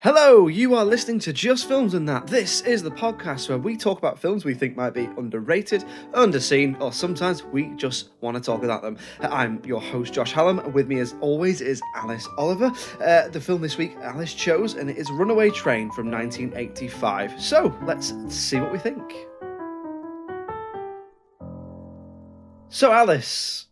Hello, you are listening to Just Films and That. This is the podcast where we talk about films we think might be underrated, underseen, or sometimes we just want to talk about them. I'm your host, Josh Hallam, and with me as always is Alice Oliver. The film this week Alice chose, and it is Runaway Train from 1985. So, let's see what we think. So, Alice,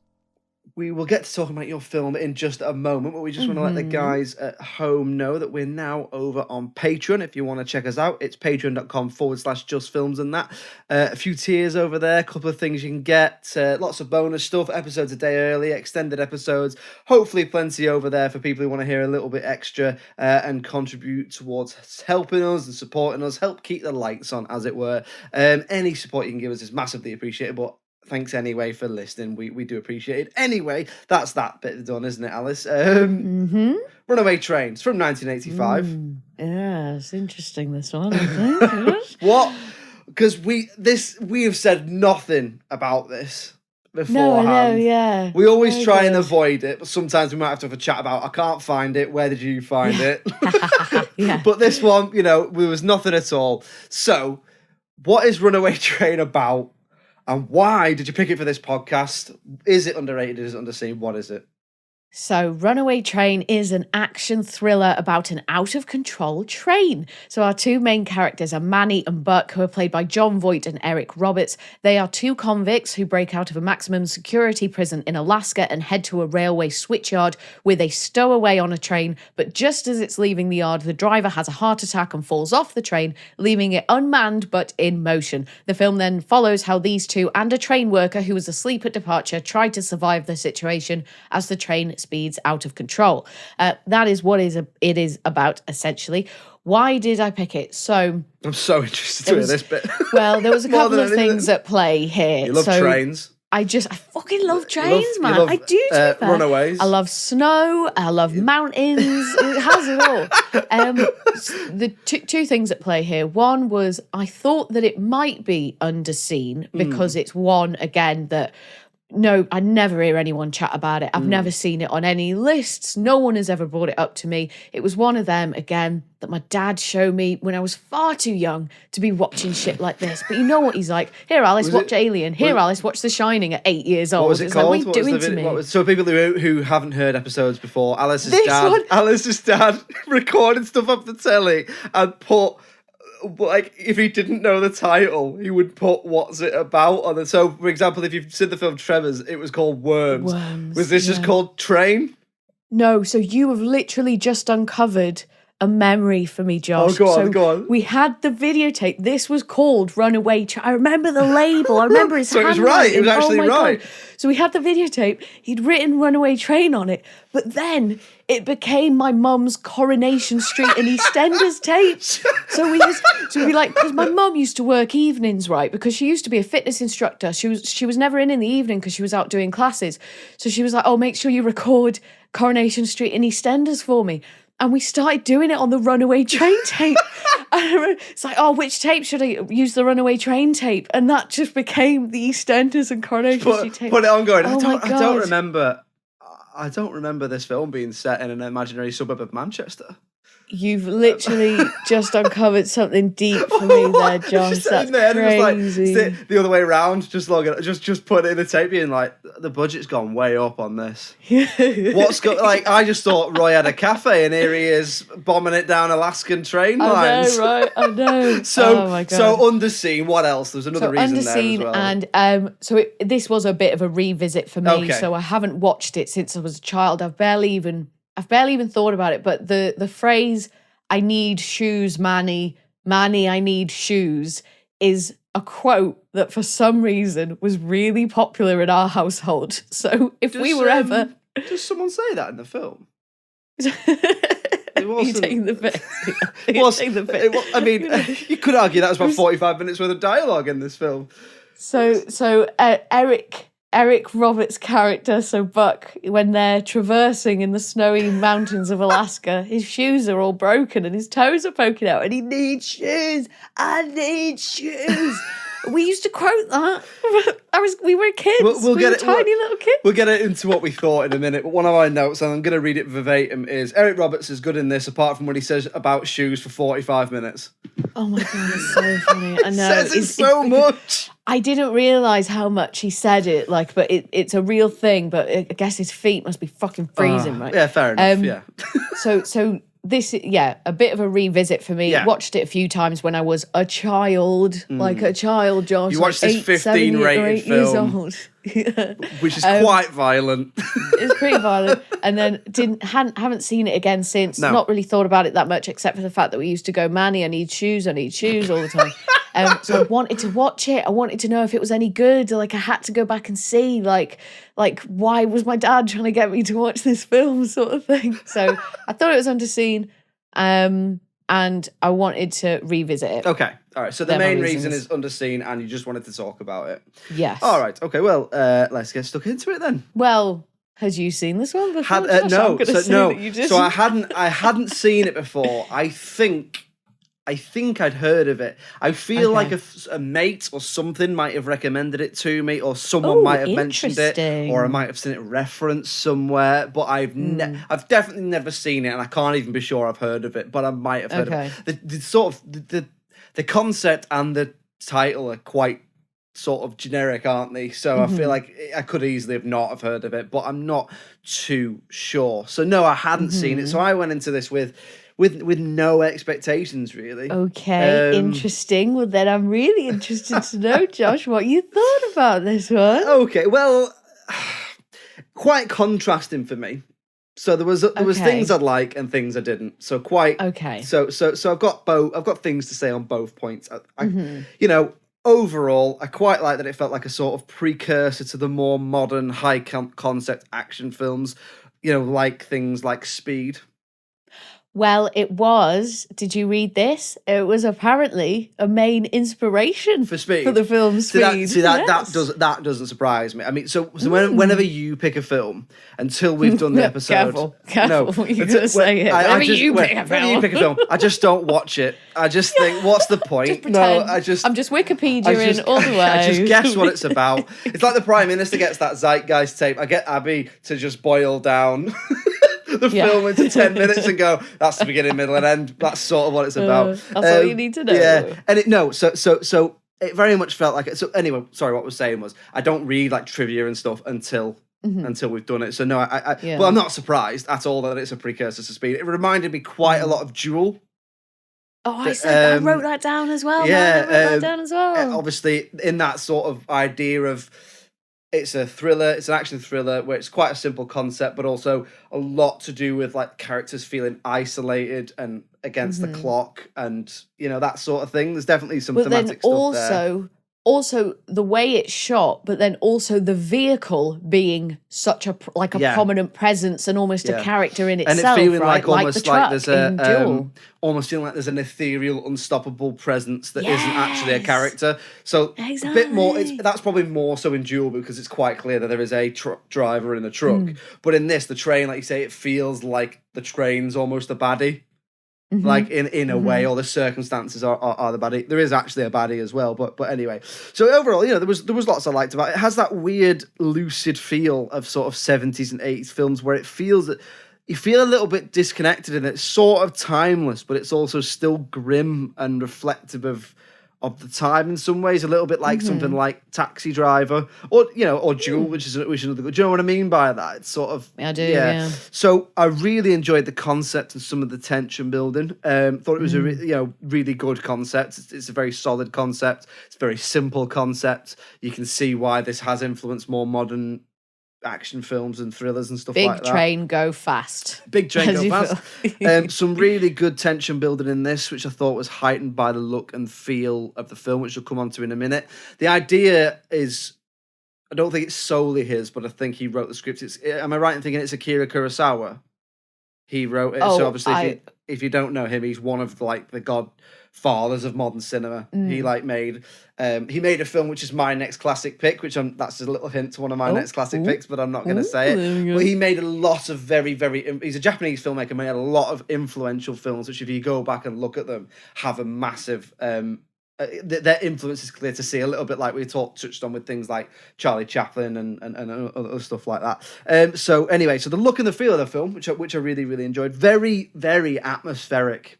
we will get to talking about your film in just a moment, but we just want to let the guys at home know that we're now over on Patreon. If you want to check us out, it's patreon.com/justfilms and that. A few tiers over there, a couple of things you can get, lots of bonus stuff, episodes a day early, extended episodes, hopefully plenty over there for people who want to hear a little bit extra and contribute towards helping us and supporting us, help keep the lights on, as it were. Any support you can give us is massively appreciated, but thanks anyway for listening. We do appreciate it. Anyway, that's that bit done, isn't it, Alice? Runaway Trains from 1985. Yeah, it's interesting, this one, I think. What? Because we have said nothing about this beforehand. No, I know, yeah. We always try and avoid it, but sometimes we might have to have a chat about, I can't find it. Where did you find it? Yeah. But this one, there was nothing at all. So, what is Runaway Train about? And why did you pick it for this podcast? Is it underrated? Is it underseen? What is it? So, Runaway Train is an action thriller about an out-of-control train. So our two main characters are Manny and Buck, who are played by Jon Voight and Eric Roberts. They are two convicts who break out of a maximum security prison in Alaska and head to a railway switchyard where they stow away on a train. But just as it's leaving the yard, the driver has a heart attack and falls off the train, leaving it unmanned but in motion. The film then follows how these two and a train worker who was asleep at departure try to survive the situation as the train speeds out of control. That is what it is about, essentially. Why did I pick it? So I'm so interested to hear this bit. Well, there was a couple of things at play here. You love trains. I fucking love trains, man. I do. Runaways. I love snow. I love mountains. It has it all. The two things at play here. One was I thought that it might be underseen because it's one, again, that no, I never hear anyone chat about it. I've never seen it on any lists. No one has ever brought it up to me. It was one of them, again, that my dad showed me when I was far too young to be watching shit like this. But you know what he's like. Here, Alice, watch Alien. Here, Alice, watch The Shining at 8 years old. What was it called? Like, what are you doing to me? So people who haven't heard episodes before, Alice's dad recorded stuff off the telly and put... Like, if he didn't know the title, he would put "What's it about?" on it. So, for example, if you've seen the film Trevor's, it was called Worms. Was this just called Train? No, so you have literally just uncovered a memory for me, Josh. Oh, go on. We had the videotape. This was called Runaway Train. I remember the label. I remember his handwriting. So it was right. It was actually right. God. So we had the videotape. He'd written Runaway Train on it. But then it became my mum's Coronation Street and EastEnders tape. So we like, because my mum used to work evenings, right? Because she used to be a fitness instructor. She was never in the evening because she was out doing classes. So she was like, oh, make sure you record Coronation Street and EastEnders for me. And we started doing it on the Runaway Train tape. And it's like, oh, which tape should I use? The Runaway Train tape. And that just became the EastEnders and Coronation Street tape. Put it on going. Oh I don't remember this film being set in an imaginary suburb of Manchester. You've literally just uncovered something deep for me there, John. That's crazy. Like, the other way around, just put it in the tape, being like, the budget's gone way up on this. I just thought Roy had a cafe, and here he is bombing it down Alaskan train lines. I know, right? I know. So, oh my God. So underseen. What else? There's another reason underseen there as well. And this was a bit of a revisit for me. Okay. So I haven't watched it since I was a child. I've barely even thought about it, but the phrase, I need shoes, Manny, I need shoes, is a quote that for some reason was really popular in our household. So if we were ever... Does someone say that in the film? You taking the piss. I mean, you could argue that was about 45 minutes worth of dialogue in this film. So Eric Roberts' character, so Buck, when they're traversing in the snowy mountains of Alaska, his shoes are all broken and his toes are poking out and he needs shoes. I need shoes. We used to quote that. We were kids. We'll we get were it. tiny little kids. We'll get into what we thought in a minute. But one of my notes, and I'm going to read it verbatim, is Eric Roberts is good in this, apart from what he says about shoes for 45 minutes. Oh my god, it's so funny. I know. Says it so much. I didn't realise how much he said it, like, but it's a real thing. But I guess his feet must be fucking freezing, right? Yeah, fair enough. Yeah. So this, a bit of a revisit for me. Yeah. Watched it a few times when I was a child, like a child, Josh. You watched like this 15 rated years film. old. Yeah. Which is quite violent. It's pretty violent, and then haven't seen it again since. No. Not really thought about it that much, except for the fact that we used to go, Manny, I need shoes all the time. So I wanted to watch it. I wanted to know if it was any good. Like I had to go back and see, like why was my dad trying to get me to watch this film, sort of thing. So I thought it was underseen, and I wanted to revisit it. Okay, all right. So the They're my main reason reasons. is underseen, and you just wanted to talk about it. Yes. All right. Okay. Well, let's get stuck into it then. Well, had you seen this one before? Josh? No. I'm gonna say that you didn't. So I hadn't seen it before. I think I'd heard of it. I feel Okay. like a mate or something might have recommended it to me, or someone Oh, might have mentioned it, interesting. or I might have seen it referenced somewhere. But I've definitely never seen it, and I can't even be sure I've heard of it. But I might have heard of it. The sort of the concept and the title are quite sort of generic, aren't they? So I feel like I could easily have not have heard of it, but I'm not too sure. So no, I hadn't seen it. So I went into this with no expectations, really. Okay, interesting. Well, then I'm really interested to know, Josh, what you thought about this one. Okay, well, quite contrasting for me. So there was things I'd like and things I didn't. So quite Okay. So I've got both. I've got things to say on both points. You know, overall, I quite like that it felt like a sort of precursor to the more modern high concept action films. You know, like things like Speed. Well, it was. Did you read this? It was apparently a main inspiration For Speed. for the film Speed. That doesn't surprise me. I mean, so whenever you pick a film, until we've done the episode, careful, what you're going to say it. Whenever you pick a film, I just don't watch it. I just think, what's the point? Just I'm just Wikipedia all the way. I just guess what it's about. It's like the Prime Minister gets that Zeitgeist tape. I get Abby to just boil down the film into 10 minutes and go, that's the beginning, middle, and end. That's sort of what it's about. That's all you need to know. Yeah, and so it very much felt like it. So anyway, sorry, what I was saying was I don't read like trivia and stuff until we've done it. So no, well, I'm not surprised at all that it's a precursor to Speed. It reminded me quite a lot of Duel. Oh, I wrote that down as well. Yeah, I wrote that down as well. Obviously, in that sort of idea of it's a thriller, it's an action thriller where it's quite a simple concept, but also a lot to do with like characters feeling isolated and against the clock, and you know, that sort of thing. There's definitely some thematic stuff there. Also the way it's shot, but then also the vehicle being such a prominent presence and almost a character in itself, and it feeling right? like almost like there's almost feeling like there's an ethereal, unstoppable presence that isn't actually a character. So exactly. a bit more. That's probably more so in Duel because it's quite clear that there is a driver in the truck. But in this, the train, like you say, it feels like the train's almost a baddie. Like in a way, or the circumstances are the baddie. There is actually a baddie as well, but anyway. So overall, you know, there was lots I liked about it. It has that weird lucid feel of sort of 70s and 80s films where it feels that you feel a little bit disconnected, and it's sort of timeless, but it's also still grim and reflective of the time in some ways, a little bit like something like Taxi Driver, or Duel, which is another good. Do you know what I mean by that? It's sort of I do, yeah. So I really enjoyed the concept and some of the tension building. Thought it was a really good concept. It's a very solid concept. It's a very simple concept. You can see why this has influenced more modern action films and thrillers and stuff like that. Big train go fast. Big train go fast. Some really good tension building in this, which I thought was heightened by the look and feel of the film, which we'll come on to in a minute. The idea is, I don't think it's solely his, but I think he wrote the script. Am I right in thinking it's Akira Kurosawa? He wrote it. So obviously, if you don't know him, he's one of like the godfathers of modern cinema. He made a film which is my next classic pick, that's a little hint to one of my next classic picks, but I'm not going to say it. But he made a lot of he's a Japanese filmmaker, made a lot of influential films, which if you go back and look at them, have a massive their influence is clear to see, a little bit like we touched on with things like Charlie Chaplin and other stuff like that. So anyway, so the look and the feel of the film, which I really, really enjoyed, very, very atmospheric.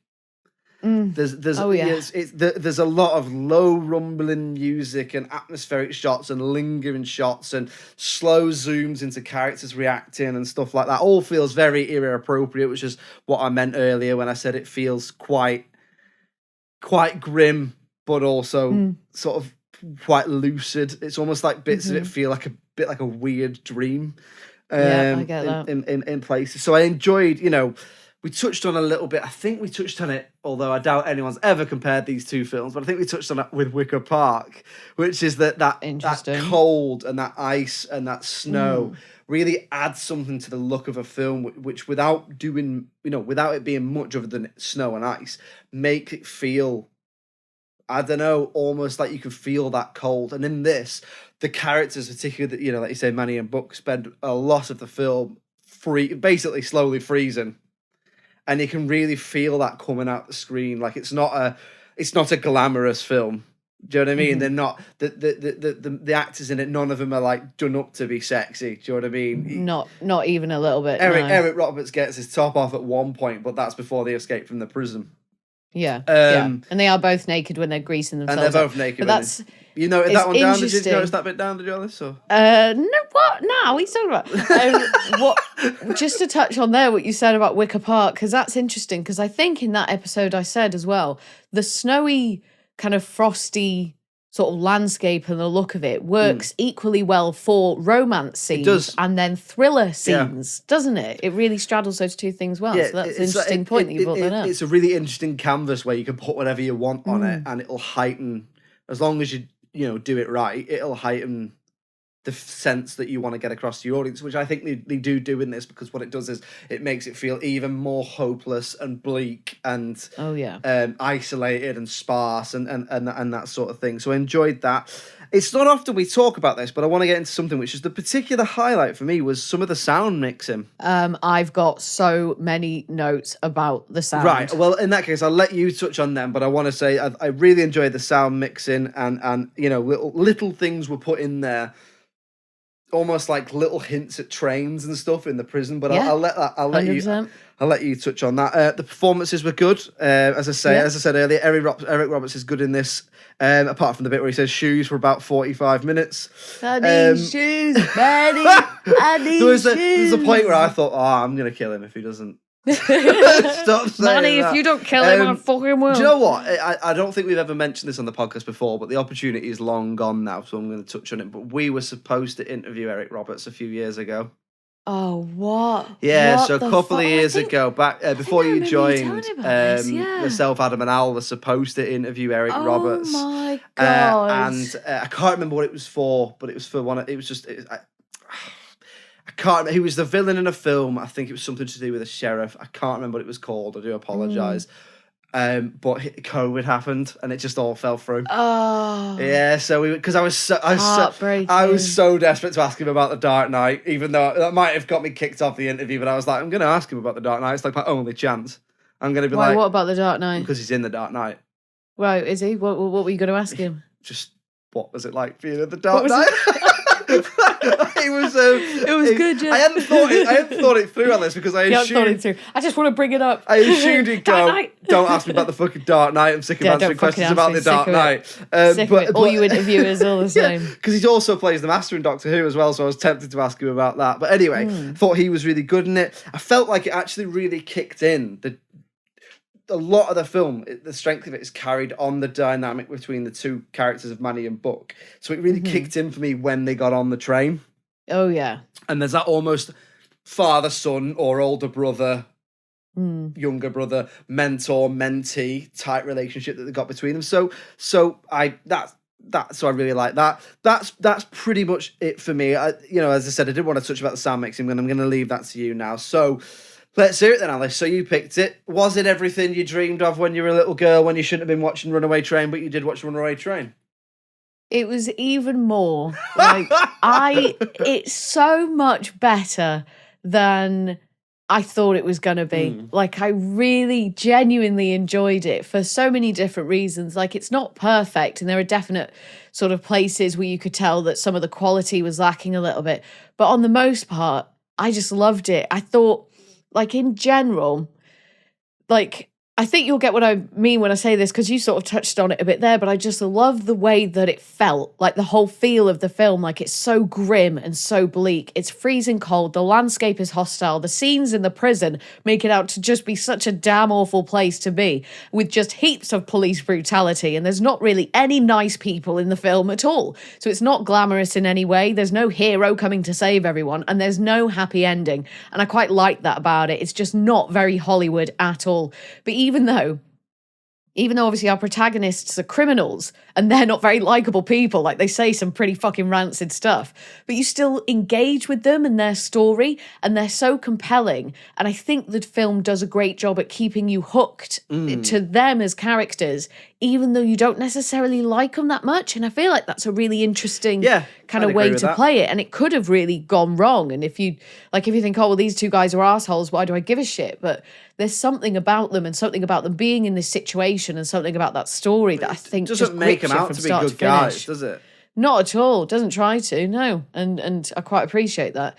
There's a lot of low rumbling music and atmospheric shots and lingering shots and slow zooms into characters reacting and stuff like that. All feels very era appropriate, which is what I meant earlier when I said it feels quite grim, but also sort of quite lucid. It's almost like bits of it feel like a bit like a weird dream. I get that. In places. So I enjoyed, we touched on a little bit. I think we touched on it, although I doubt anyone's ever compared these two films, but I think we touched on it with Wicker Park, which is that cold and that ice and that snow really adds something to the look of a film, which without it being much other than snow and ice, make it feel, I don't know, almost like you can feel that cold. And in this, the characters, particularly, like you say, Manny and Buck, spend a lot of the film basically slowly freezing. And you can really feel that coming out the screen. Like it's not a glamorous film. Do you know what I mean? They're not the actors in it. None of them are like done up to be sexy. Do you know what I mean? Not even a little bit. Eric Roberts gets his top off at one point, but that's before they escape from the prison. Yeah, and they are both naked when they're greasing themselves. And they're both naked. But that's that one down. Did you notice that bit down? Did you, Alice? Or? No. What? No, what are you talking about? Just to touch on there, what you said about Wicker Park, because that's interesting. Because I think in that episode I said as well, the snowy kind of frosty sort of landscape and the look of it works equally well for romance scenes and then thriller scenes, doesn't it? It really straddles those two things well. Yeah, so that's an interesting point that you brought that up. It's a really interesting canvas where you can put whatever you want on it, and it'll heighten, as long as you do it right, it'll heighten the sense that you want to get across to your audience, which I think they do in this, because what it does is it makes it feel even more hopeless and bleak and isolated and sparse and that sort of thing. So I enjoyed that. It's not often we talk about this, but I want to get into something which is the particular highlight for me was some of the sound mixing. I've got so many notes about the sound. Right. Well, in that case, I'll let you touch on them, but I want to say I really enjoyed the sound mixing and little things were put in there, almost like little hints at trains and stuff in the prison. But I'll let you touch on that. The performances were good. As I said earlier, Eric Roberts is good in this. Apart from the bit where he says shoes for about 45 minutes. I need shoes, Betty. I need shoes. There's a point where I thought, I'm going to kill him if he doesn't. Stop saying Manny, that. If you don't kill him, I fucking will. Do you know what? I don't think we've ever mentioned this on the podcast before, but the opportunity is long gone now, so I'm going to touch on it. But we were supposed to interview Eric Roberts a few years ago. Oh, what? Yeah, what so a couple of years ago, back before you joined, myself, Adam, and Al were supposed to interview Eric Roberts. Oh my god! And I can't remember what it was for, but it was for one. It was just. I can't remember. He was the villain in a film. I think it was something to do with a sheriff. I can't remember what it was called. I do apologise. But COVID happened and it just all fell through. Oh. Yeah, so I was so desperate to ask him about The Dark Knight, even though that might have got me kicked off the interview, but I was like, I'm going to ask him about The Dark Knight. It's like my only chance. I'm going to be Why, what about The Dark Knight? Because he's in The Dark Knight. Right, is he? What were you going to ask him? Just, what was it like being in The Dark Knight? It was good, yeah. I hadn't thought it through on this because I assumed. I just want to bring it up. I assumed you'd go, don't ask me about the fucking Dark Knight. I'm sick of answering questions about the Dark Knight. All you interviewers all the same. Because he also plays the Master in Doctor Who as well, so I was tempted to ask him about that. But anyway, I thought he was really good in it. I felt like it actually really kicked in. A lot of the film, the strength of it is carried on the dynamic between the two characters of Manny and Buck. So it really kicked in for me when they got on the train. Oh, yeah. And there's that almost father-son or older brother, younger brother, mentor-mentee type relationship that they got between them. So I really like that. That's pretty much it for me. As I said, I did want to touch about the sound mixing, and I'm going to leave that to you now. So let's hear it then, Alice. So you picked it. Was it everything you dreamed of when you were a little girl, when you shouldn't have been watching Runaway Train, but you did watch Runaway Train? It was even more. Like, it's so much better than I thought it was going to be. Like, I really genuinely enjoyed it for so many different reasons. Like, it's not perfect, and there are definite sort of places where you could tell that some of the quality was lacking a little bit. But on the most part, I just loved it. I thought, like, in general, like, I think you'll get what I mean when I say this, because you sort of touched on it a bit there, but I just love the way that it felt, like the whole feel of the film. Like, it's so grim and so bleak. It's freezing cold. The landscape is hostile. The scenes in the prison make it out to just be such a damn awful place to be, with just heaps of police brutality. And there's not really any nice people in the film at all. So it's not glamorous in any way. There's no hero coming to save everyone, and there's no happy ending. And I quite like that about it. It's just not very Hollywood at all. But even though obviously our protagonists are criminals and they're not very likable people, like they say some pretty fucking rancid stuff, but you still engage with them and their story, and they're so compelling. And I think the film does a great job at keeping you hooked to them as characters, even though you don't necessarily like them that much. And I feel like that's a really interesting kind of way to play it. And it could have really gone wrong. And if you think, oh, well, these two guys are assholes, why do I give a shit? But there's something about them, and something about them being in this situation, and something about that story that I think doesn't make them out to be good guys, does it? Not at all. Doesn't try to, no. And I quite appreciate that.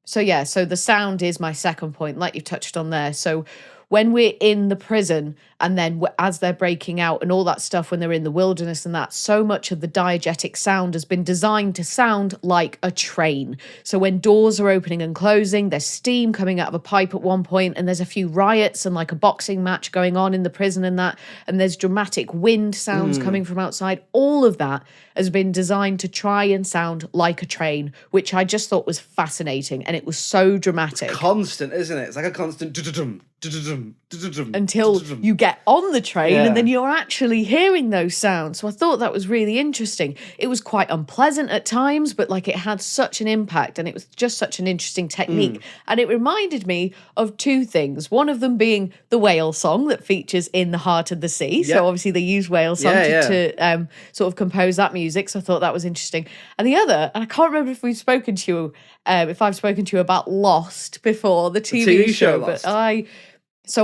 So the sound is my second point, like you touched on there. So when we're in the prison, and then as they're breaking out and all that stuff, when they're in the wilderness and that, so much of the diegetic sound has been designed to sound like a train. So when doors are opening and closing, there's steam coming out of a pipe at one point, and there's a few riots and like a boxing match going on in the prison and that, and there's dramatic wind sounds coming from outside. All of that has been designed to try and sound like a train, which I just thought was fascinating, and it was so dramatic. It's constant, isn't it? It's like a constant until you get on the train, and then you're actually hearing those sounds. So I thought that was really interesting. It was quite unpleasant at times, but like, it had such an impact, and it was just such an interesting technique. And it reminded me of two things. One of them being the whale song that features in The Heart of the Sea. So obviously they use whale song to sort of compose that music. So I thought that was interesting. And the other, and I can't remember if we've spoken to you, if I've spoken to you about Lost before, the TV show, Lost. But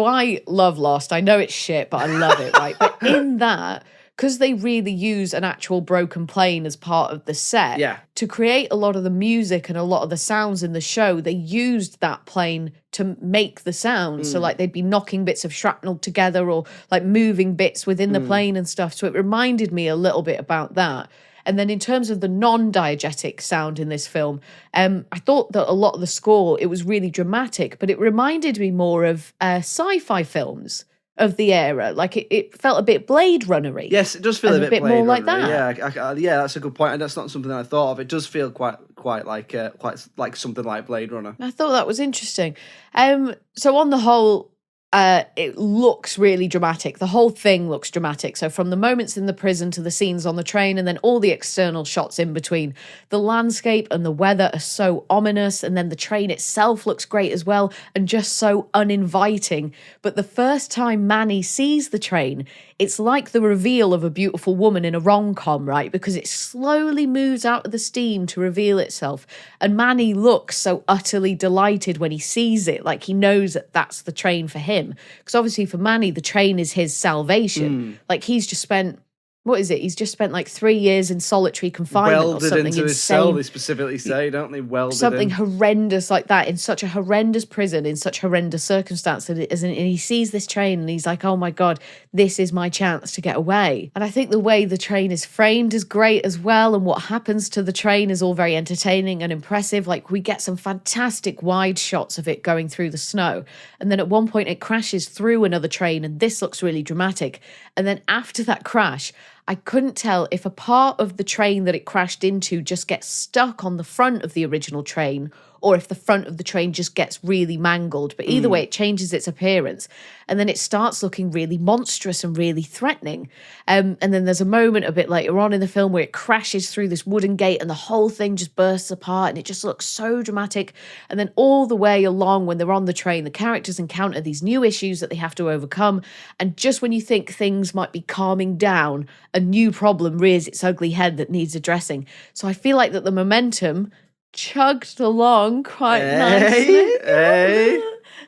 I love Lost. I know it's shit, but I love it, right? But in that, because they really use an actual broken plane as part of the set, to create a lot of the music and a lot of the sounds in the show, they used that plane to make the sound. So like, they'd be knocking bits of shrapnel together, or like moving bits within the plane and stuff. So it reminded me a little bit about that. And then in terms of the non-diegetic sound in this film, I thought that a lot of the score, it was really dramatic, but it reminded me more of sci-fi films of the era. Like, it felt a bit Blade Runner-y. Yes, it does feel a bit more Blade like Runner-y. that. Yeah, that's a good point, and that's not something I thought of. It does feel quite like something like Blade Runner. I thought that was interesting. So on the whole, it looks really dramatic. The whole thing looks dramatic. So from the moments in the prison to the scenes on the train, and then all the external shots in between, the landscape and the weather are so ominous, and then the train itself looks great as well, and just so uninviting. But the first time Manny sees the train, it's like the reveal of a beautiful woman in a rom-com, right? Because it slowly moves out of the steam to reveal itself. And Manny looks so utterly delighted when he sees it, like he knows that that's the train for him. Because obviously for Manny, the train is his salvation. Like, he's just spent, what is it? He's just spent like 3 years in solitary confinement or something into insane. His cell, they specifically say, don't they? Welded something in. Horrendous like that, in such a horrendous prison, in such horrendous circumstances. And he sees this train and he's like, oh my God, this is my chance to get away. And I think the way the train is framed is great as well. And what happens to the train is all very entertaining and impressive. Like, we get some fantastic wide shots of it going through the snow. And then at one point it crashes through another train, and this looks really dramatic. And then after that crash, I couldn't tell if a part of the train that it crashed into just gets stuck on the front of the original train, or if the front of the train just gets really mangled. But either way, it changes its appearance. And then it starts looking really monstrous and really threatening. And then there's a moment a bit later on in the film where it crashes through this wooden gate and the whole thing just bursts apart, and it just looks so dramatic. And then all the way along, when they're on the train, the characters encounter these new issues that they have to overcome. And just when you think things might be calming down, a new problem rears its ugly head that needs addressing. So I feel like that the momentum chugged along quite Hey, nicely. hey.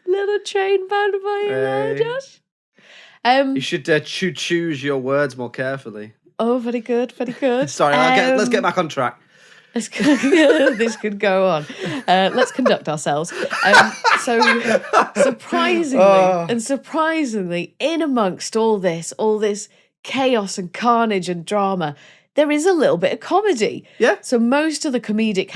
Little train bound by you there, Hey. Josh. You should choose your words more carefully. Oh, very good, very good. Sorry, let's get back on track. This could go on. Let's conduct ourselves. So surprisingly, in amongst all this chaos and carnage and drama, there is a little bit of comedy. Yeah. So most of the comedic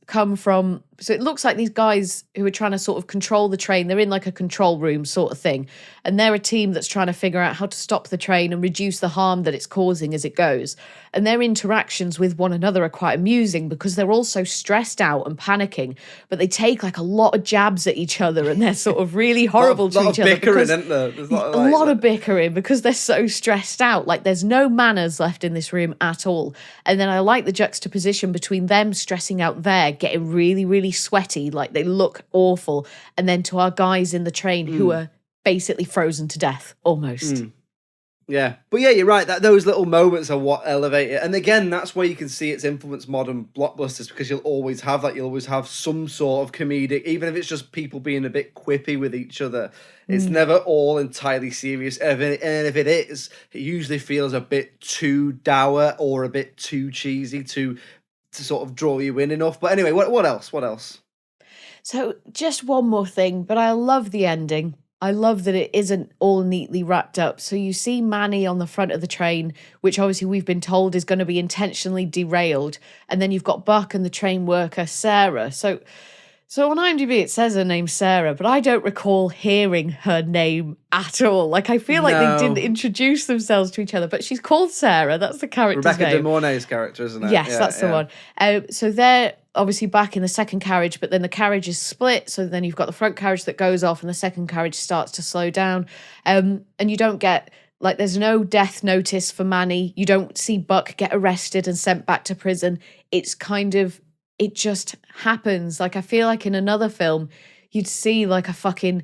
come from. So it looks like these guys who are trying to sort of control the train, they're in like a control room sort of thing. And they're a team that's trying to figure out how to stop the train and reduce the harm that it's causing as it goes. And their interactions with one another are quite amusing because they're all so stressed out and panicking, but they take like a lot of jabs at each other and they're sort of really horrible to each other. A lot of bickering, isn't there? There's a lot of bickering because they're so stressed out. Like there's no manners left in this room at all. And then I like the juxtaposition between them stressing out there, getting really, really sweaty, like they look awful, and then to our guys in the train who are basically frozen to death almost. Yeah, but yeah, you're right. Those little moments are what elevate it, and again, that's where you can see its influence modern blockbusters because you'll always have that. You'll always have some sort of comedic, even if it's just people being a bit quippy with each other. It's never all entirely serious, and if it is, it usually feels a bit too dour or a bit too cheesy to sort of draw you in enough. But anyway, what else? What else? So just one more thing, but I love the ending. I love that it isn't all neatly wrapped up. So you see Manny on the front of the train, which obviously we've been told is going to be intentionally derailed. And then you've got Buck and the train worker, Sarah. So on IMDb, it says her name's Sarah, but I don't recall hearing her name at all. Like, I feel like they didn't introduce themselves to each other, but she's called Sarah. That's the character's name. Rebecca De Mornay's character, isn't it? Yes, that's the one. So they're obviously back in the second carriage, but then the carriage is split. So then you've got the front carriage that goes off and the second carriage starts to slow down. And you don't get, like, there's no death notice for Manny. You don't see Buck get arrested and sent back to prison. It's kind of, it just happens. Like, I feel like in another film, you'd see like a fucking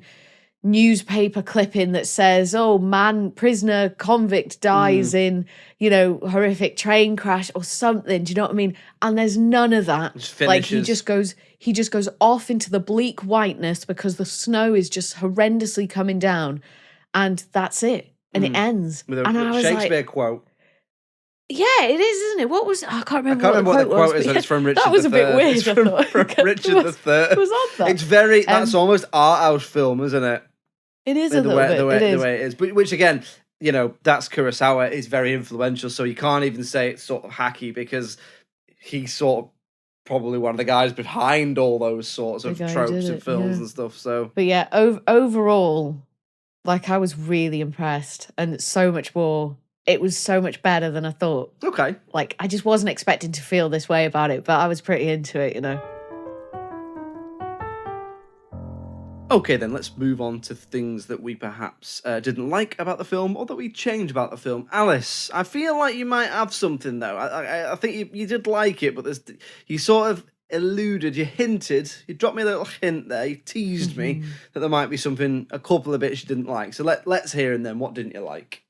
newspaper clipping that says, oh, prisoner convict dies in, horrific train crash or something. Do you know what I mean? And there's none of that. Like he just goes off into the bleak whiteness because the snow is just horrendously coming down, and that's it. And it ends. With a Shakespeare quote. Yeah, it is, isn't it? What was I can't remember what the quote is, but it's from Richard III. That was a bit weird, it's I thought. From Richard III. It was odd, that. It's very, that's almost art house film, isn't it? It is a little bit. The way it is. But which again, that's Kurosawa, is very influential, so you can't even say it's sort of hacky because he's sort of probably one of the guys behind all those sorts of tropes in films and stuff. So, but yeah, overall, like, I was really impressed, and it's so much more. It was so much better than I thought. Okay. Like, I just wasn't expecting to feel this way about it, but I was pretty into it, Okay, then let's move on to things that we perhaps didn't like about the film or that we changed about the film. Alice, I feel like you might have something, though. I think you did like it, but you sort of alluded, you hinted, you dropped me a little hint there, you teased me that there might be a couple of bits you didn't like. So let's hear them then. What didn't you like?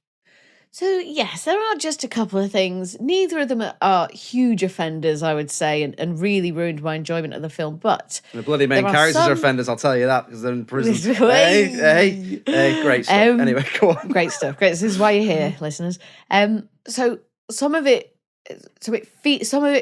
So, yes, there are just a couple of things. Neither of them are huge offenders, I would say, and really ruined my enjoyment of the film. But the bloody main characters are offenders, I'll tell you that, because they're in prison. Hey, great stuff. Anyway, go on. Great stuff. Great. This is why you're here, listeners. So some of it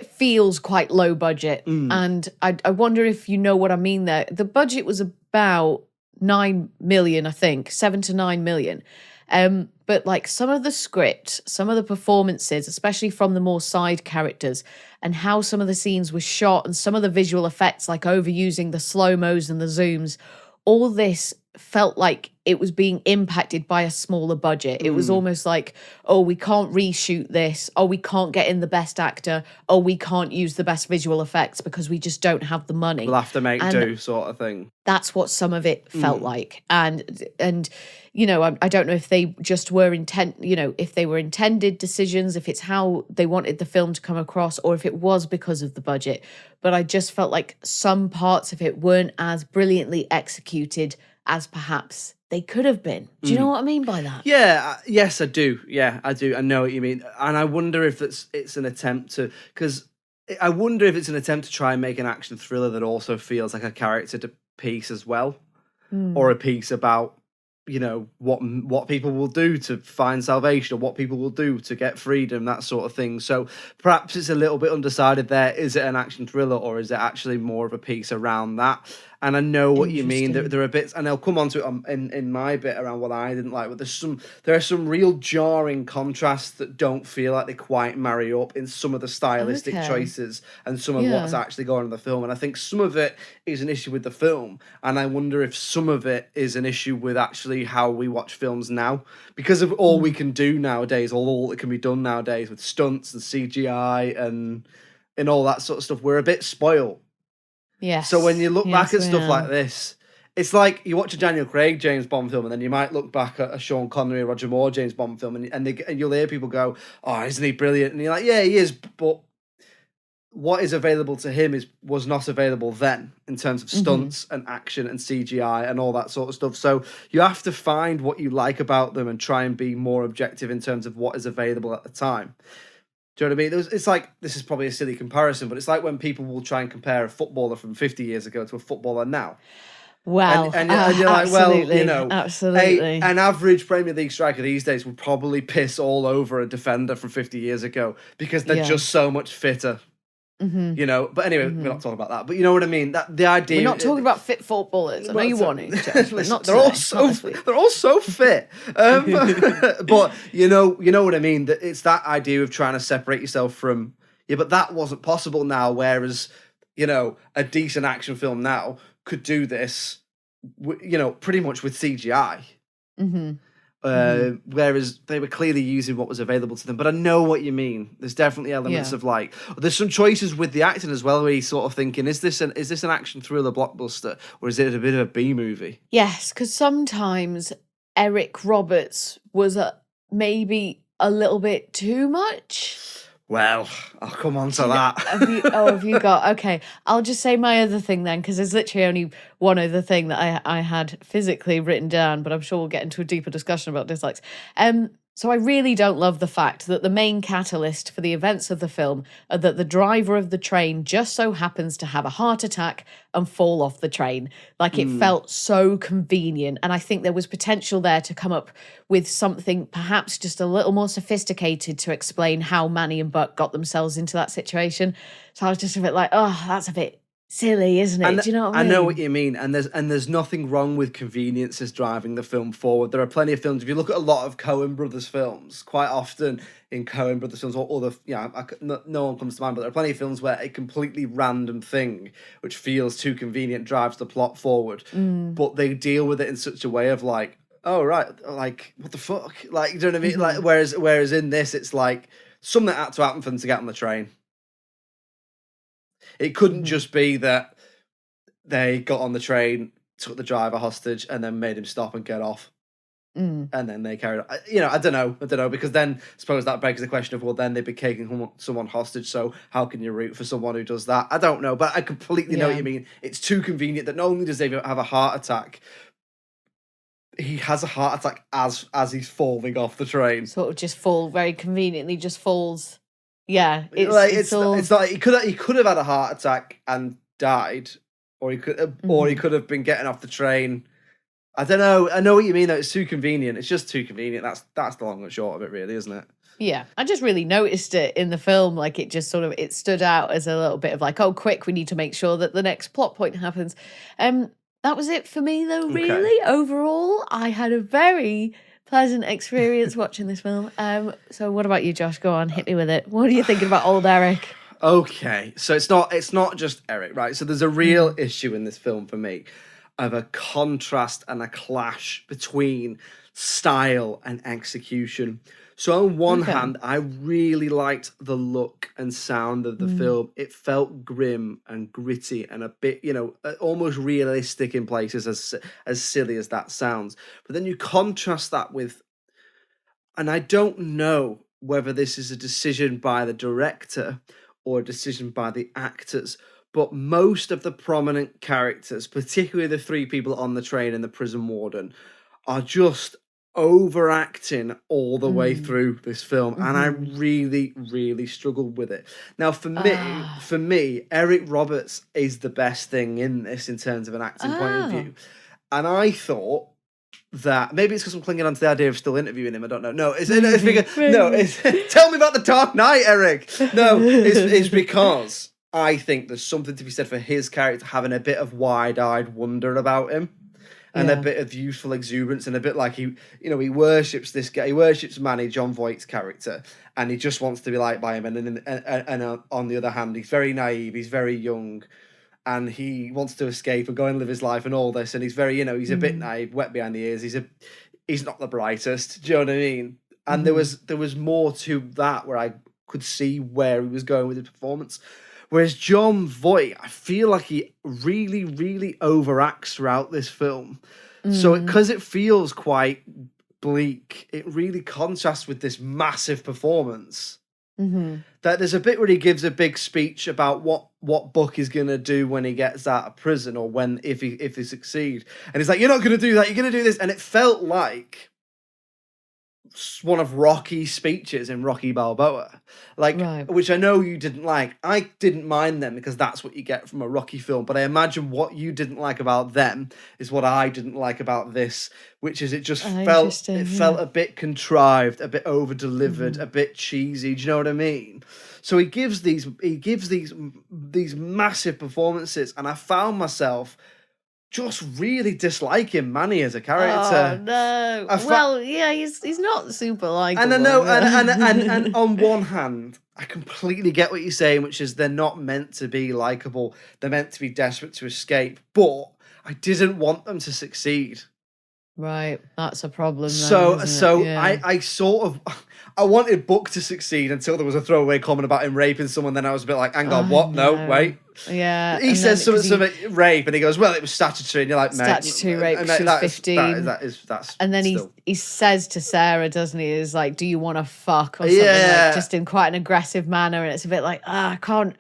feels quite low budget, and I wonder if you know what I mean there. The budget was about 9 million, I think, 7 to 9 million. But like some of the script, some of the performances, especially from the more side characters, and how some of the scenes were shot and some of the visual effects, like overusing the slow-mos and the zooms, all this felt like it was being impacted by a smaller budget. It was almost like, oh, we can't reshoot this. Oh, we can't get in the best actor. Oh, we can't use the best visual effects because we just don't have the money. We'll have to make do, sort of thing. That's what some of it felt like. And I don't know if they just were if they were intended decisions, if it's how they wanted the film to come across, or if it was because of the budget. But I just felt like some parts of it weren't as brilliantly executed as perhaps they could have been. Do you know what I mean by that? Yeah, yes, I do. Yeah, I do. I know what you mean. And I wonder if it's an attempt to, because I wonder if it's an attempt to try and make an action thriller that also feels like a character piece as well, or a piece about, you know, what people will do to find salvation, or what people will do to get freedom, that sort of thing. So perhaps it's a little bit undecided there. Is it an action thriller, or is it actually more of a piece around that? And I know what you mean. There are bits, and I'll come on to it in my bit around what I didn't like. But there are some real jarring contrasts that don't feel like they quite marry up in some of the stylistic choices and some of what's actually going on in the film. And I think some of it is an issue with the film, and I wonder if some of it is an issue with actually how we watch films now, because of all we can do nowadays, all that can be done nowadays with stunts and CGI and all that sort of stuff. We're a bit spoiled. Yes. So when you look back at stuff like this, it's like you watch a Daniel Craig James Bond film, and then you might look back at a Sean Connery, Roger Moore James Bond film, and you'll hear people go, "Oh, isn't he brilliant?" And you're like, "Yeah, he is," but what is available to him was not available then in terms of stunts and action and CGI and all that sort of stuff. So you have to find what you like about them and try and be more objective in terms of what is available at the time. Do you know what I mean? It's like, this is probably a silly comparison, but it's like when people will try and compare a footballer from 50 years ago to a footballer now. Well, and you're like, well, you know, absolutely. An average Premier League striker these days would probably piss all over a defender from 50 years ago because they're just so much fitter. You know, but anyway, we're not talking about that. But you know what I mean? That the idea. We're not talking about fit footballers. I know you want it, Jeff, but not they're all so fit. But you know what I mean. That it's that idea of trying to separate yourself from. Yeah, but that wasn't possible now. Whereas, you know, a decent action film now could do this. You know, pretty much with CGI. Whereas they were clearly using what was available to them. But I know what you mean. There's definitely elements of like, there's some choices with the acting as well, where you're sort of thinking, is this an action thriller blockbuster, or is it a bit of a B movie? Yes, because sometimes Eric Roberts was maybe a little bit too much. Well, I'll come on to that. Have you got... Okay, I'll just say my other thing then, because there's literally only one other thing that I had physically written down, but I'm sure we'll get into a deeper discussion about dislikes. So I really don't love the fact that the main catalyst for the events of the film are that the driver of the train just so happens to have a heart attack and fall off the train. Like, it felt so convenient. And I think there was potential there to come up with something perhaps just a little more sophisticated to explain how Manny and Buck got themselves into that situation. So I was just a bit like, oh, that's a bit silly, isn't it? Do you know what I mean? I know what you mean, and there's nothing wrong with conveniences driving the film forward. There are plenty of films. If you look at a lot of Coen Brothers films, quite often in Coen Brothers films, or other, no one comes to mind, but there are plenty of films where a completely random thing, which feels too convenient, drives the plot forward. But they deal with it in such a way of like, oh right, like what the fuck, like, do you know what I mean? Like, whereas in this, it's like something that had to happen for them to get on the train. It couldn't just be that they got on the train, took the driver hostage, and then made him stop and get off. And then they carried on. You know, I don't know, because then I suppose that begs the question of, well, then they'd be taking someone hostage, so how can you root for someone who does that? I don't know, but I completely know what you mean. It's too convenient that not only does David have a heart attack, he has a heart attack as he's falling off the train. Sort of just very conveniently just falls. Yeah, it's like he could have had a heart attack and died, or he could have been getting off the train. I don't know. I know what you mean though. It's too convenient. It's just too convenient. That's the long and short of it, really, isn't it? Yeah, I just really noticed it in the film. Like, it just it stood out as a little bit of like, oh, quick, we need to make sure that the next plot point happens. That was it for me though. Really, overall, I had a very pleasant experience watching this film. So what about you, Josh? Go on, hit me with it. What are you thinking about old Eric? Okay, so it's not just Eric, right? So there's a real issue in this film for me of a contrast and a clash between style and execution. So on one hand, I really liked the look and sound of the film. It felt grim and gritty and a bit, almost realistic in places, as silly as that sounds. But then you contrast that with, and I don't know whether this is a decision by the director or a decision by the actors, but most of the prominent characters, particularly the three people on the train and the prison warden, are just overacting all the way through this film, and I really, really struggled with it. Now, for me, Eric Roberts is the best thing in this in terms of an acting point of view, and I thought that maybe it's because I'm clinging on to the idea of still interviewing him. I don't know. No, it's tell me about the Dark Knight, Eric. No, it's because I think there's something to be said for his character having a bit of wide-eyed wonder about him. And a bit of youthful exuberance, and a bit like he worships this guy. He worships Manny, John Voight's character, and he just wants to be liked by him. And on the other hand, he's very naive. He's very young, and he wants to escape and go and live his life and all this. And he's very, he's a bit naive, wet behind the ears. He's not the brightest. Do you know what I mean? And there was more to that where I could see where he was going with his performance. Whereas John Voight, I feel like he really, really overacts throughout this film. So because it feels quite bleak, it really contrasts with this massive performance. That there's a bit where he gives a big speech about what Buck is going to do when he gets out of prison, or if he succeed. And he's like, you're not going to do that, you're going to do this. And it felt like one of Rocky's speeches in Rocky Balboa, which I know you didn't like. I didn't mind them because that's what you get from a Rocky film, but I imagine what you didn't like about them is what I didn't like about this, which is it just felt a bit contrived, a bit over delivered, a bit cheesy. Do you know what I mean? So he gives these massive performances, and I found myself just really disliking Manny as a character. Oh no! He's not super likable. And I know, and on one hand, I completely get what you're saying, which is they're not meant to be likable. They're meant to be desperate to escape. But I didn't want them to succeed. Right, that's a problem. I sort of I wanted Buck to succeed until there was a throwaway comment about him raping someone. Then I was a bit like, hang on, what? No, wait. Yeah, he says something rape, and he goes, "Well, it was statutory," and you're like, "Mate, statutory rape. She was 15." That's and then he says to Sarah, doesn't he? Is like, "Do you want to fuck?" or something, like, just in quite an aggressive manner, and it's a bit like, I can't.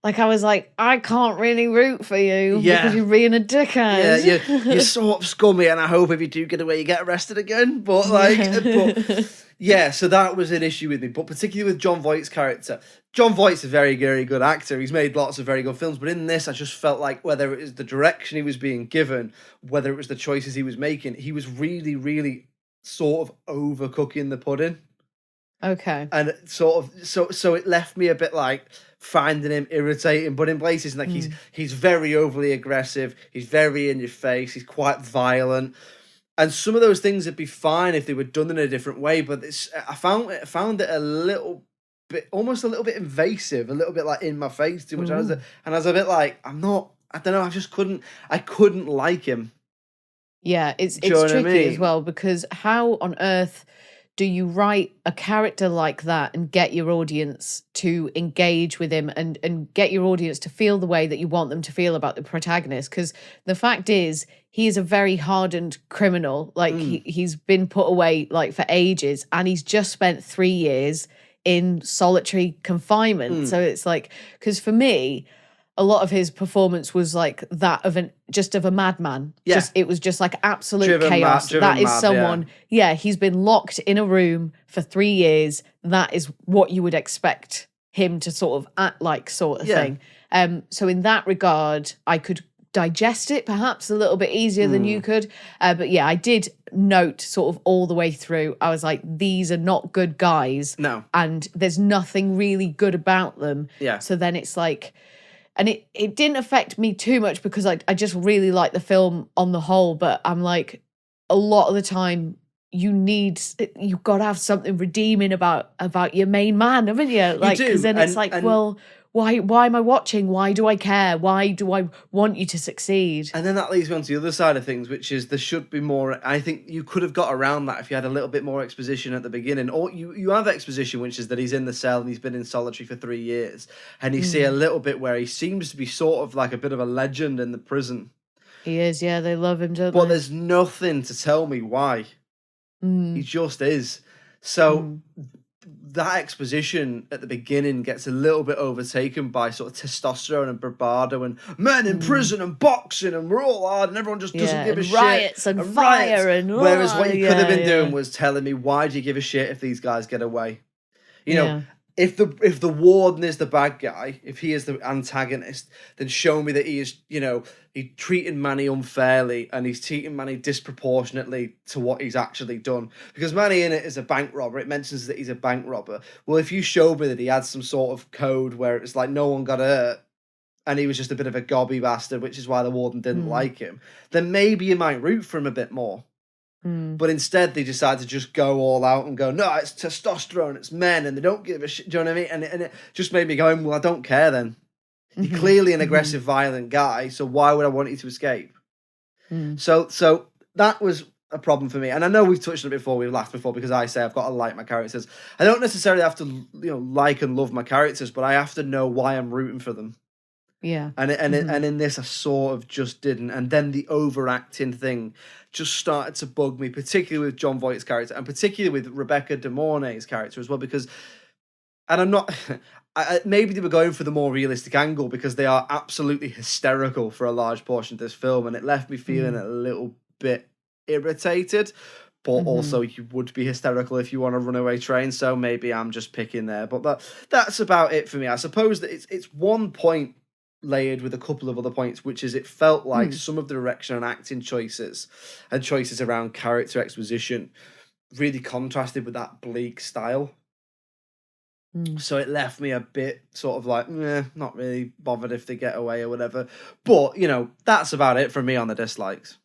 Like, I was like, I can't really root for you because you're being a dickhead. Yeah, you're sort of scummy, and I hope if you do get away, you get arrested again. But so that was an issue with me. But particularly with John Voight's character. John Voight's a very, very good actor. He's made lots of very good films. But in this, I just felt like whether it was the direction he was being given, whether it was the choices he was making, he was really, really sort of overcooking the pudding. Okay. And sort of, so it left me a bit like finding him irritating, but in places like he's very overly aggressive, he's very in your face, he's quite violent, and some of those things would be fine if they were done in a different way. But I found it a little bit, almost a little bit invasive, a little bit like in my face too much. And I was a bit like, I don't know, I couldn't like him. Yeah, it's tricky as well, because how on earth do you write a character like that and get your audience to engage with him and get your audience to feel the way that you want them to feel about the protagonist? Because the fact is, he is a very hardened criminal. Like, he's been put away like for ages, and he's just spent 3 years in solitary confinement. So it's like, because for me, a lot of his performance was like that of a madman. Yeah. It was just like absolute chaos. That is someone, he's been locked in a room for 3 years. That is what you would expect him to sort of act like, sort of thing. So in that regard, I could digest it perhaps a little bit easier than you could. But I did note sort of all the way through, I was like, these are not good guys. No. And there's nothing really good about them. Yeah. So then it's like, and it didn't affect me too much because I just really like the film on the whole. But I'm like, a lot of the time, you've got to have something redeeming about your main man, haven't you? Like, because then it's like, well, why am I watching? Why do I care? Why do I want you to succeed? And then that leads me on to the other side of things, which is there should be more. I think you could have got around that if you had a little bit more exposition at the beginning. Or you have exposition, which is that he's in the cell and he's been in solitary for 3 years. And you see a little bit where he seems to be sort of like a bit of a legend in the prison. He is, yeah, they love him, don't they? But there's nothing to tell me why. He just is. So that exposition at the beginning gets a little bit overtaken by sort of testosterone and bravado and men in prison and boxing and we're all hard and everyone just doesn't give a shit. Riots and fire and whereas what you could have been doing was telling me, why do you give a shit if these guys get away? You know, if the warden is the bad guy, if he is the antagonist, then show me that he is, you know, he's treating Manny unfairly and he's treating Manny disproportionately to what he's actually done. Because Manny in it is a bank robber. It mentions that he's a bank robber. Well, if you showed me that he had some sort of code where it's like no one got hurt and he was just a bit of a gobby bastard, which is why the warden didn't like him, then maybe you might root for him a bit more. But instead, they decide to just go all out and go, no, it's testosterone, it's men, and they don't give a shit. Do you know what I mean? And it just made me go, well, I don't care then. You're clearly an aggressive, violent guy, so why would I want you to escape? So that was a problem for me. And I know we've touched on it before, we've laughed before, because I say I've got to like my characters. I don't necessarily have to, you know, like and love my characters, but I have to know why I'm rooting for them. Yeah. And in this, I sort of just didn't. And then the overacting thing just started to bug me, particularly with John Voight's character and particularly with Rebecca De Mornay's character as well, because, and I'm not, maybe they were going for the more realistic angle because they are absolutely hysterical for a large portion of this film, and it left me feeling a little bit irritated. But also, you would be hysterical if you want a Runaway Train, so maybe I'm just picking there. But that's about it for me. I suppose that it's one point layered with a couple of other points, which is it felt like some of the direction and acting choices and choices around character exposition really contrasted with that bleak style. So it left me a bit sort of like, not really bothered if they get away or whatever. But, you know, that's about it for me on the dislikes.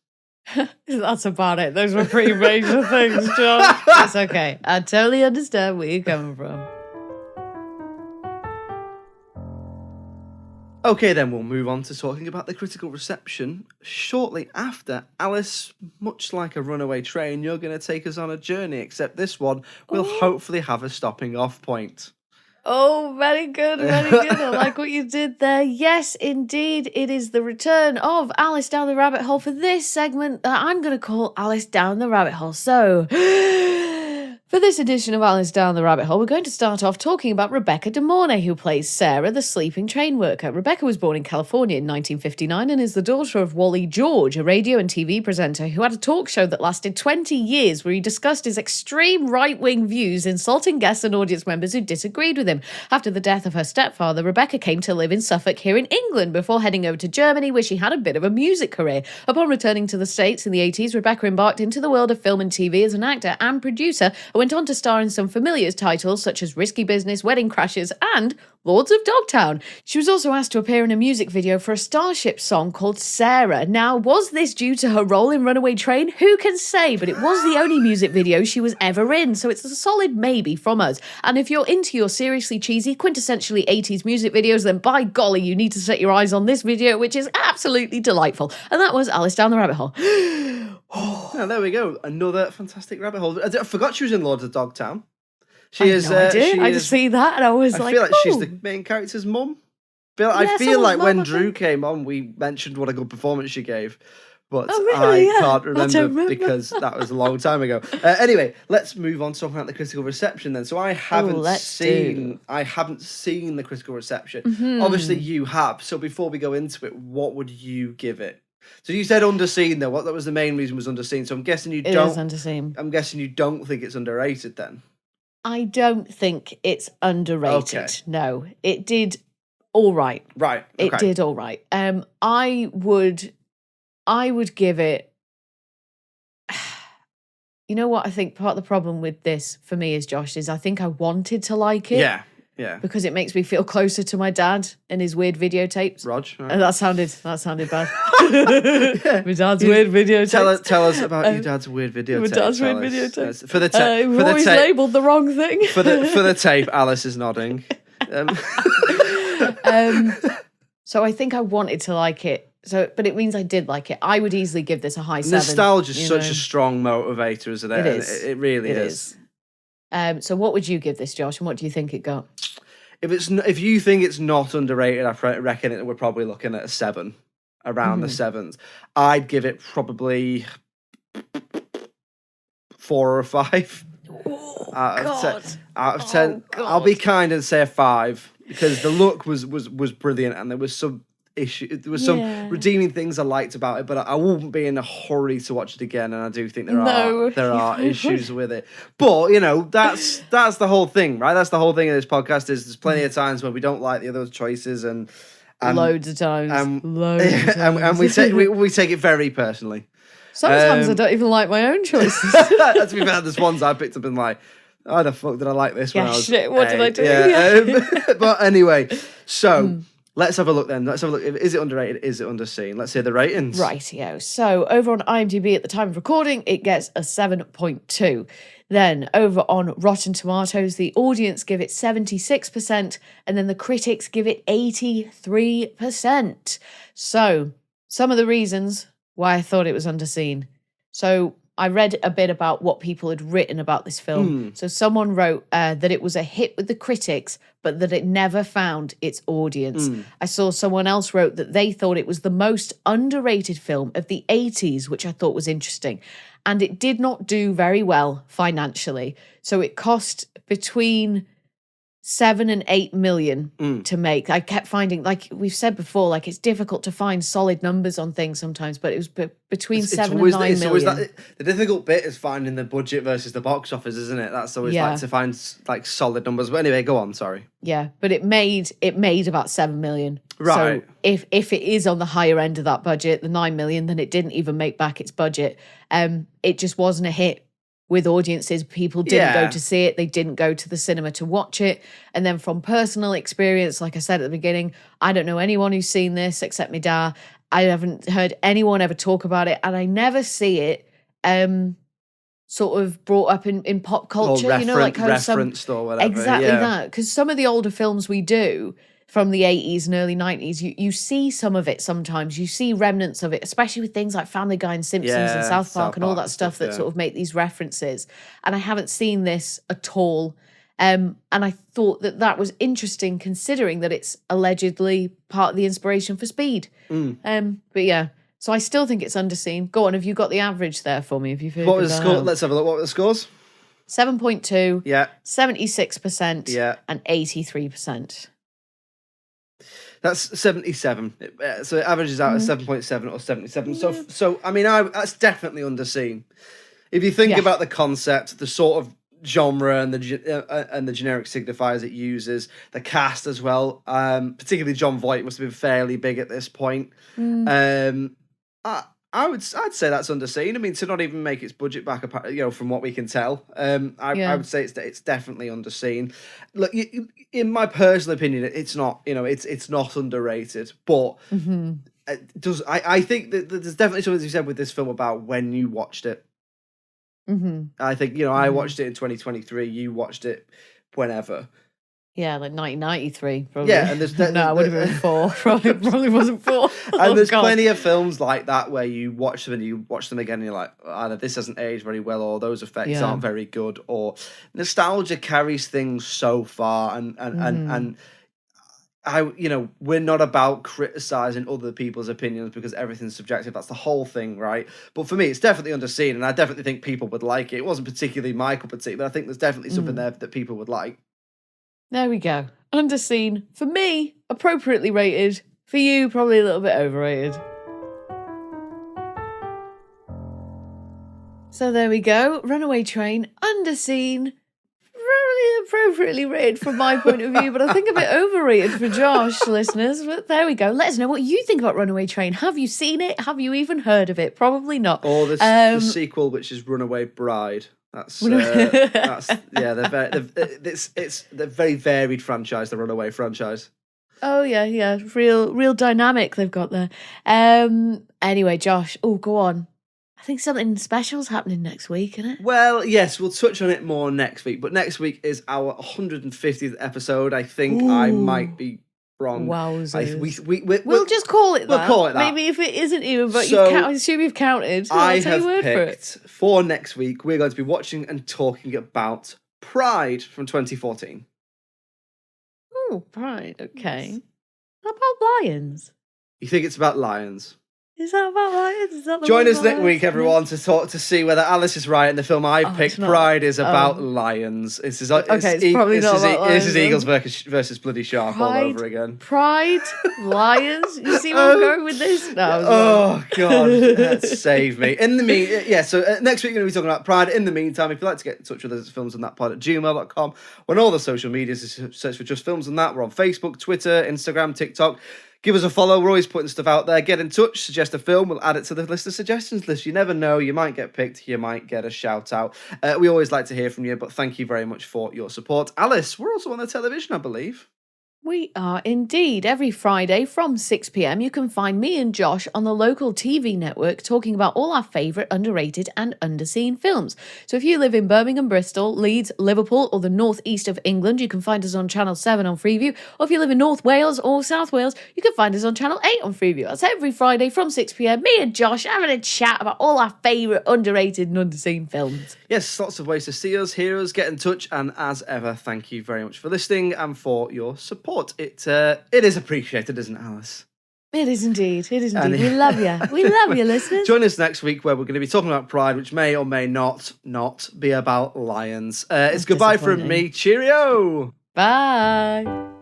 That's about it. Those were pretty major things, John. It's okay. I totally understand where you're coming from. Okay, then we'll move on to talking about the critical reception. Shortly after, Alice, much like a runaway train, you're going to take us on a journey, except this one will hopefully have a stopping off point. Oh, very good, very good. I like what you did there. Yes, indeed, it is the return of Alice Down the Rabbit Hole for this segment that I'm going to call Alice Down the Rabbit Hole. So, for this edition of Alice Down the Rabbit Hole, we're going to start off talking about Rebecca De Mornay, who plays Sarah, the sleeping train worker. Rebecca was born in California in 1959 and is the daughter of Wally George, a radio and TV presenter who had a talk show that lasted 20 years where he discussed his extreme right-wing views, insulting guests and audience members who disagreed with him. After the death of her stepfather, Rebecca came to live in Suffolk here in England before heading over to Germany, where she had a bit of a music career. Upon returning to the States in the 80s, Rebecca embarked into the world of film and TV as an actor and producer, and went on to star in some familiar titles such as Risky Business, Wedding Crashers, and Lords of Dogtown. She was also asked to appear in a music video for a Starship song called Sarah. Now, was this due to her role in Runaway Train? Who can say? But it was the only music video she was ever in, so it's a solid maybe from us. And if you're into your seriously cheesy, quintessentially 80s music videos, then by golly, you need to set your eyes on this video, which is absolutely delightful. And that was Alice Down the Rabbit Hole. Oh, there we go. Another fantastic rabbit hole. I forgot she was in Lords of Dogtown. I just see that and I was I feel like she's the main character's mum. I feel like when Drew came on, we mentioned what a good performance she gave. But I can't remember because that was a long time ago. Anyway, let's move on to talking about the critical reception then. So I haven't seen the critical reception. Obviously you have. So before we go into it, what would you give it? So you said underseen though. What that was the main reason was underseen. So I'm guessing it is underseen. I'm guessing you don't think it's underrated then. I don't think it's underrated. Okay. No, it did all right. Right. Okay. It did all right. I would give it. You know what? I think part of the problem with this for me is Josh is I think I wanted to like it. Yeah. Because it makes me feel closer to my dad and his weird videotapes. Rog. Right. That sounded bad. My dad's weird videotapes. Tell us about your dad's weird videotapes. My dad's weird videotapes. For the tape. We've always labelled the wrong thing. For the tape, Alice is nodding. So I think I wanted to like it. But it means I did like it. I would easily give this a high 7. Nostalgia is such a strong motivator, isn't it? It is. It really is. So what would you give this, Josh, and what do you think it got? If you think it's not underrated, I reckon we're probably looking at a 7, around the 7s. I'd give it probably 4 or 5. Out of 10, I'll be kind and say a 5 because the look was brilliant and there was some some redeeming things I liked about it, but I wouldn't be in a hurry to watch it again, and I do think there are issues with it. But that's the whole thing, right? That's the whole thing of this podcast is there's plenty of times where we don't like the other choices and loads of times, and we take it very personally. Sometimes I don't even like my own choices. To be fair, there's ones I picked up and like, how the fuck did I like this when I was shit, what did I do? Yeah. But anyway, so let's have a look then. Let's have a look. Is it underrated? Is it underseen? Let's hear the ratings. Rightio. So over on IMDb at the time of recording, it gets a 7.2. Then over on Rotten Tomatoes, the audience give it 76%, and then the critics give it 83%. So some of the reasons why I thought it was underseen. So I read a bit about what people had written about this film. So someone wrote that it was a hit with the critics, but that it never found its audience. I saw someone else wrote that they thought it was the most underrated film of the 80s, which I thought was interesting. And it did not do very well financially. So it cost between 7 and 8 million to make. I kept finding, like we've said before, like it's difficult to find solid numbers on things sometimes, but it was between 7 and 9 million. The difficult bit is finding the budget versus the box office, isn't it? That's always like to find like solid numbers. But anyway, go on, sorry. Yeah, but it made about 7 million. Right. So if it is on the higher end of that budget, the 9 million, then it didn't even make back its budget. It just wasn't a hit with audiences. People didn't go to see it. They didn't go to the cinema to watch it. And then from personal experience, like I said at the beginning, I don't know anyone who's seen this except my dad. I haven't heard anyone ever talk about it, and I never see it sort of brought up in pop culture. Or like how referenced or whatever. Exactly that. Because some of the older films we do from the 80s and early 90s, you see some of it sometimes. You see remnants of it, especially with things like Family Guy and Simpsons and South Park and all that stuff that sort of make these references. And I haven't seen this at all. And I thought that was interesting considering that it's allegedly part of the inspiration for Speed. But yeah, so I still think it's underseen. Go on, have you got the average there for me? Have you What was the score? Let's have a look. What were the scores? 7.2, Yeah. 76%, Yeah. and 83%. That's 77. So it averages out at 7.7 or 77. So I mean, that's definitely underseen. If you think about the concept, the sort of genre and the generic signifiers it uses, the cast as well, particularly John Voight must have been fairly big at this point. I'd say that's underseen. I mean, to not even make its budget back, from what we can tell, I would say it's definitely underseen. Look, in my personal opinion, it's not. It's not underrated, but I think that there's definitely something to be said with this film about when you watched it. I think I watched it in 2023. You watched it whenever. Yeah, like 1993, probably. Yeah, and there's no, it would have been 4. Probably wasn't 4. And there's plenty of films like that where you watch them and you watch them again and you're like, either this hasn't aged very well or those effects aren't very good, or nostalgia carries things so far and we're not about criticizing other people's opinions because everything's subjective. That's the whole thing, right? But for me, it's definitely underseen, and I definitely think people would like it. It wasn't particularly my cup of tea, but I think there's definitely something there that people would like. There we go. Underseen. For me, appropriately rated. For you, probably a little bit overrated. So there we go. Runaway Train, underseen. Really appropriately rated from my point of view, but I think a bit overrated for Josh, listeners. But there we go. Let us know what you think about Runaway Train. Have you seen it? Have you even heard of it? Probably not. Or the sequel, which is Runaway Bride. That's they're very varied franchise, the Runaway franchise. Oh yeah, real dynamic they've got there. Anyway, Josh, go on. I think something special's happening next week, isn't it? Well, yes, we'll touch on it more next week. But next week is our 150th episode. I think I might be wrong. Wowzers. We'll just call it that. We'll call it that. Maybe if it isn't even, but I assume you've counted. So I I'll take have your word picked for next week, we're going to be watching and talking about Pride from 2014. Oh, Pride. Okay. How about lions? You think it's about lions? Is that about right? Is that the Join one us about next lions? week, everyone, to see whether Alice is right and the film I've picked, it's not. Pride, is about lions. It's probably not about This is lions, Eagles then. versus Bloody Shark all over again. Pride, lions. You see where I'm going with this? No. Oh God, save me. In the next week we're going to be talking about Pride. In the meantime, if you'd like to get in touch with us, it's filmsandthatpod@gmail.com. We're on all the social medias, search for Just Films and That. We're on Facebook, Twitter, Instagram, TikTok. Give us a follow. We're always putting stuff out there. Get in touch. Suggest a film. We'll add it to the list of suggestions list. You never know. You might get picked. You might get a shout out. We always like to hear from you, but thank you very much for your support. Alice, we're also on the television, I believe. We are indeed. Every Friday from 6 p.m, you can find me and Josh on the local TV network talking about all our favourite underrated and underseen films. So if you live in Birmingham, Bristol, Leeds, Liverpool, or the northeast of England, you can find us on Channel 7 on Freeview. Or if you live in North Wales or South Wales, you can find us on Channel 8 on Freeview. That's every Friday from 6 p.m. Me and Josh having a chat about all our favourite underrated and underseen films. Yes, lots of ways to see us, hear us, get in touch, and as ever, thank you very much for listening and for your support. It is appreciated, isn't it, Alice? It is indeed. It is indeed. We love you. We love you, listeners. Join us next week where we're going to be talking about Pride, which may or may not be about lions. It's goodbye from me. Cheerio. Bye.